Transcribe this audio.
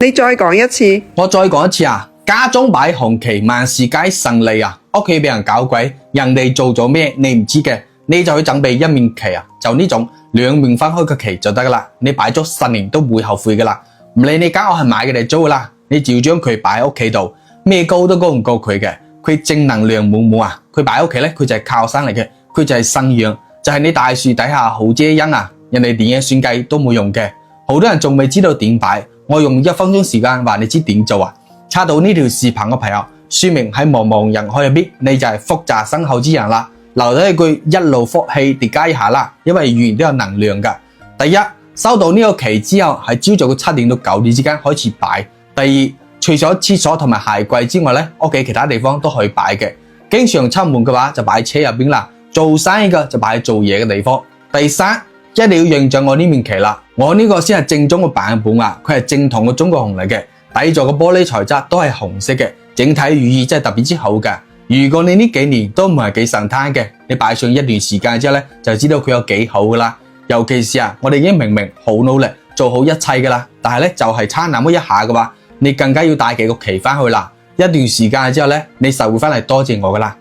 你再講一次，我再講一次啊！家中擺紅旗，萬事皆順利啊！屋企俾人搞鬼，人哋做咗咩你唔知嘅，你就去準備一面旗啊！就呢種兩面分開嘅旗就得噶啦，你擺咗10年都唔會後悔噶啦。唔理你間屋係買嘅定租噶啦，你只要將佢擺喺屋企度，咩高都高唔過佢嘅。佢正能量滿滿啊！佢擺喺屋企咧，佢就係靠山嚟嘅，佢就係信陽，就係你大樹底下好遮陰啊！人哋點樣算計都冇用嘅。好多人仲未知道點擺，我用1分鐘時間話你知點做啊！刷到呢條視頻嘅朋友，說明喺茫茫人海入邊，你就係福澤深厚之人啦。留低一句一路福氣疊加一下啦，因為語言都有能量噶。第一，收到呢個旗之後，喺朝早嘅7點到9點之間開始擺。第二，除咗廁所同埋鞋櫃之外咧，屋企其他地方都可以擺嘅。經常出門嘅話就擺喺車入邊啦，做生意嘅就擺喺做嘢嘅地方。第三，一定要認準我呢面旗啦，我呢個先係正宗嘅版本啊，佢係正統嘅中國紅嚟嘅，底座嘅玻璃材質都係紅色嘅，整體寓意真係特別之好嘅。如果你呢幾年都唔係幾順攤嘅，你擺上一段時間之後咧，就知道佢有幾好噶啦。尤其是我哋已經明好努力做好一切噶啦，但係咧就係差那麼一下嘅話，你更加要帶幾個旗翻去啦。一段時間之後咧，你就會翻嚟多謝我噶啦。